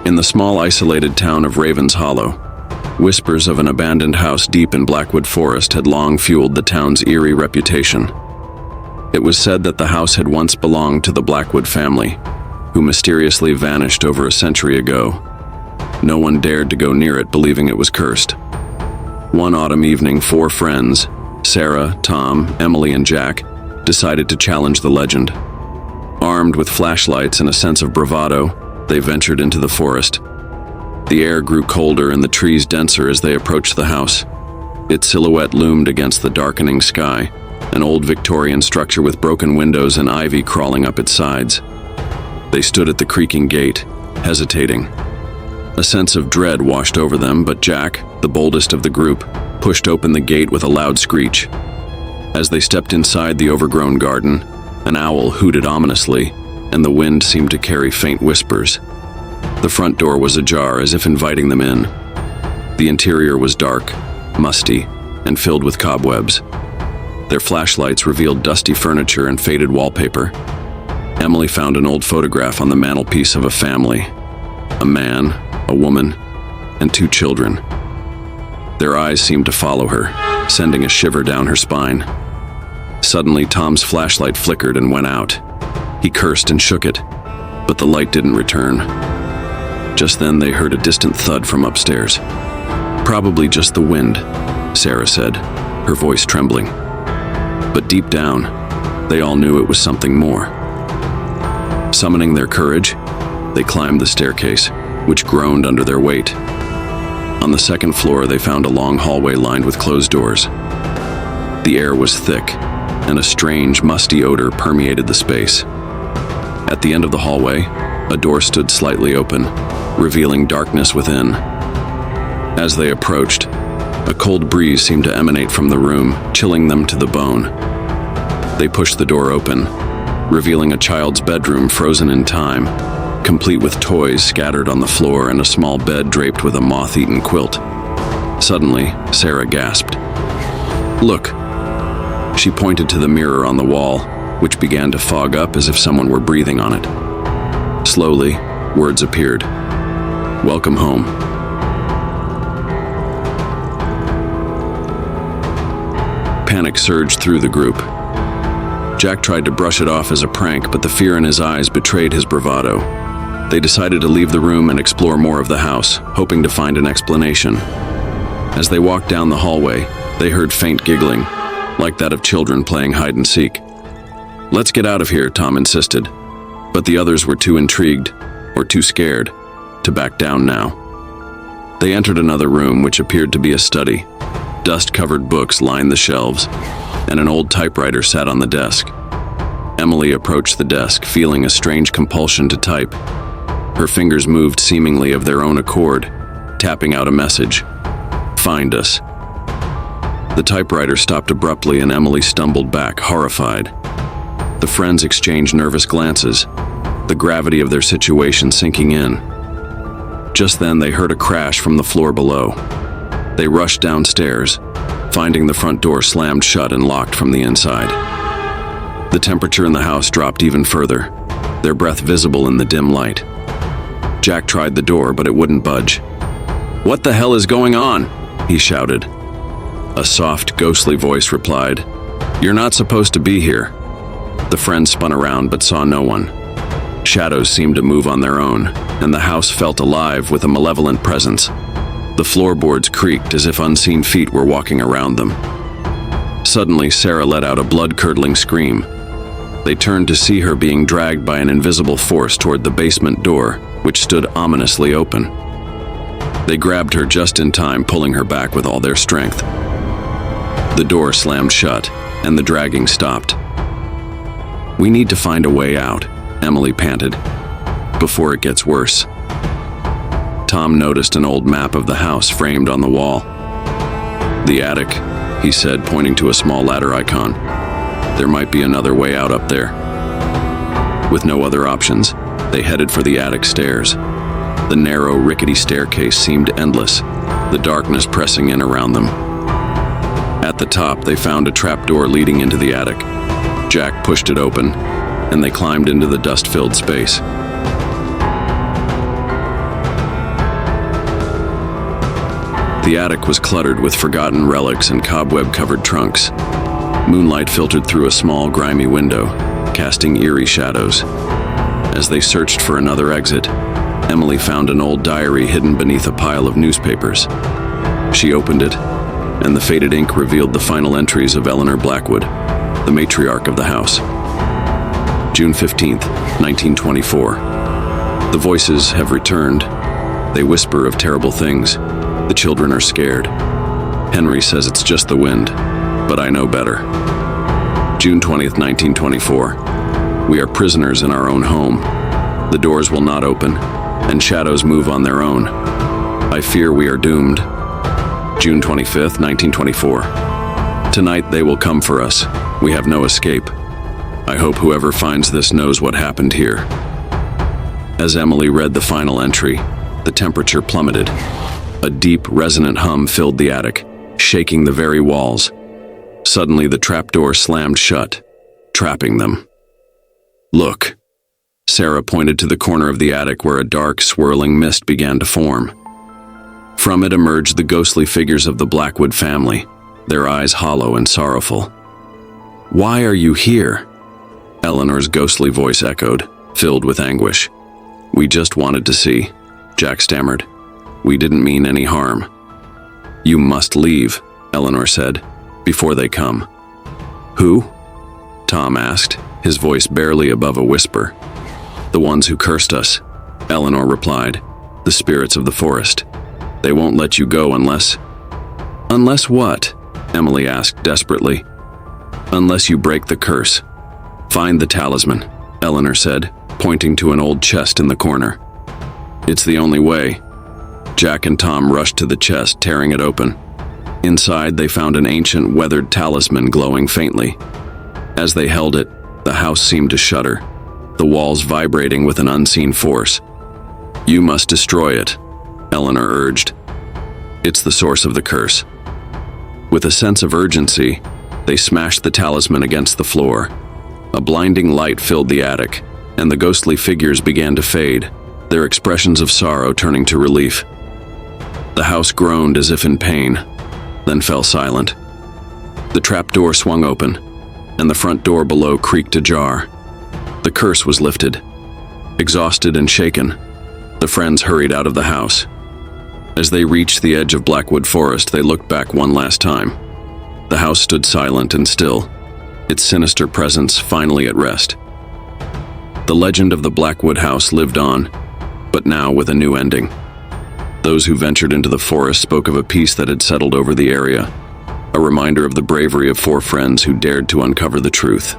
In the small isolated town of Ravens Hollow, whispers of an abandoned house deep in Blackwood Forest had long fueled the town's eerie reputation. It was said that the house had once belonged to the Blackwood family, who mysteriously vanished over a century ago. No one dared to go near it, believing it was cursed. One autumn evening, 4 friends, Sarah, Tom, Emily, and Jack, decided to challenge the legend. Armed with flashlights and a sense of bravado, they ventured into the forest. The air grew colder and the trees denser as they approached the house. Its silhouette loomed against the darkening sky, an old Victorian structure with broken windows and ivy crawling up its sides. They stood at the creaking gate, hesitating. A sense of dread washed over them, but Jack, the boldest of the group, pushed open the gate with a loud screech. As they stepped inside the overgrown garden, an owl hooted ominously, and the wind seemed to carry faint whispers. The front door was ajar, as if inviting them in. The interior was dark, musty, and filled with cobwebs. Their flashlights revealed dusty furniture and faded wallpaper. Emily found an old photograph on the mantelpiece of a family. A man, a woman, and 2 children. Their eyes seemed to follow her, sending a shiver down her spine. Suddenly, Tom's flashlight flickered and went out. He cursed and shook it, but the light didn't return. Just then, they heard a distant thud from upstairs. "Probably just the wind," Sarah said, her voice trembling. But deep down, they all knew it was something more. Summoning their courage, they climbed the staircase, which groaned under their weight. On the 2nd floor, they found a long hallway lined with closed doors. The air was thick, and a strange, musty odor permeated the space. At the end of the hallway, a door stood slightly open, revealing darkness within. As they approached, a cold breeze seemed to emanate from the room, chilling them to the bone. They pushed the door open, revealing a child's bedroom frozen in time, complete with toys scattered on the floor and a small bed draped with a moth-eaten quilt. Suddenly, Sarah gasped. "Look!" She pointed to the mirror on the wall, which began to fog up as if someone were breathing on it. Slowly, words appeared. "Welcome home." Panic surged through the group. Jack tried to brush it off as a prank, but the fear in his eyes betrayed his bravado. They decided to leave the room and explore more of the house, hoping to find an explanation. As they walked down the hallway, they heard faint giggling, like that of children playing hide-and-seek. "Let's get out of here," Tom insisted, but the others were too intrigued, or too scared, to back down now. They entered another room, which appeared to be a study. Dust-covered books lined the shelves, and an old typewriter sat on the desk. Emily approached the desk, feeling a strange compulsion to type. Her fingers moved seemingly of their own accord, tapping out a message. "Find us." The typewriter stopped abruptly and Emily stumbled back, horrified. The friends exchanged nervous glances, the gravity of their situation sinking in. Just then they heard a crash from the floor below. They rushed downstairs, finding the front door slammed shut and locked from the inside. The temperature in the house dropped even further, their breath visible in the dim light. Jack tried the door, but it wouldn't budge. "What the hell is going on?" he shouted. A soft, ghostly voice replied, "You're not supposed to be here." The friends spun around but saw no one. Shadows seemed to move on their own, and the house felt alive with a malevolent presence. The floorboards creaked as if unseen feet were walking around them. Suddenly, Sarah let out a blood-curdling scream. They turned to see her being dragged by an invisible force toward the basement door, which stood ominously open. They grabbed her just in time, pulling her back with all their strength. The door slammed shut, and the dragging stopped. "We need to find a way out," Emily panted, "before it gets worse." Tom noticed an old map of the house framed on the wall. "The attic," he said, pointing to a small ladder icon. "There might be another way out up there." With no other options, they headed for the attic stairs. The narrow, rickety staircase seemed endless, the darkness pressing in around them. At the top, they found a trapdoor leading into the attic. Jack pushed it open, and they climbed into the dust-filled space. The attic was cluttered with forgotten relics and cobweb-covered trunks. Moonlight filtered through a small, grimy window, casting eerie shadows. As they searched for another exit, Emily found an old diary hidden beneath a pile of newspapers. She opened it, and the faded ink revealed the final entries of Eleanor Blackwood, the matriarch of the house. June 15th, 1924. The voices have returned. They whisper of terrible things. The children are scared. Henry says it's just the wind, but I know better. June 20th, 1924. We are prisoners in our own home. The doors will not open, and shadows move on their own. I fear we are doomed. June 25th, 1924. Tonight they will come for us. We have no escape. I hope whoever finds this knows what happened here. As Emily read the final entry, the temperature plummeted. A deep, resonant hum filled the attic, shaking the very walls. Suddenly, the trapdoor slammed shut, trapping them. Look. Sarah pointed to the corner of the attic where a dark, swirling mist began to form. From it emerged the ghostly figures of the Blackwood family, their eyes hollow and sorrowful. "Why are you here?" Eleanor's ghostly voice echoed, filled with anguish. "We just wanted to see," Jack stammered. "We didn't mean any harm." "You must leave," Eleanor said, "before they come." "Who?" Tom asked, his voice barely above a whisper. "The ones who cursed us," Eleanor replied. "The spirits of the forest. They won't let you go unless—" "Unless what?" Emily asked desperately. "Unless you break the curse. Find the talisman," Eleanor said, pointing to an old chest in the corner. "It's the only way." Jack and Tom rushed to the chest, tearing it open. Inside, they found an ancient, weathered talisman glowing faintly. As they held it, the house seemed to shudder, the walls vibrating with an unseen force. "You must destroy it," Eleanor urged. "It's the source of the curse." With a sense of urgency, they smashed the talisman against the floor. A blinding light filled the attic, and the ghostly figures began to fade, their expressions of sorrow turning to relief. The house groaned as if in pain, then fell silent. The trapdoor swung open, and the front door below creaked ajar. The curse was lifted. Exhausted and shaken, the friends hurried out of the house. As they reached the edge of Blackwood Forest, they looked back one last time. The house stood silent and still, its sinister presence finally at rest. The legend of the Blackwood house lived on, but now with a new ending. Those who ventured into the forest spoke of a peace that had settled over the area, a reminder of the bravery of four friends who dared to uncover the truth.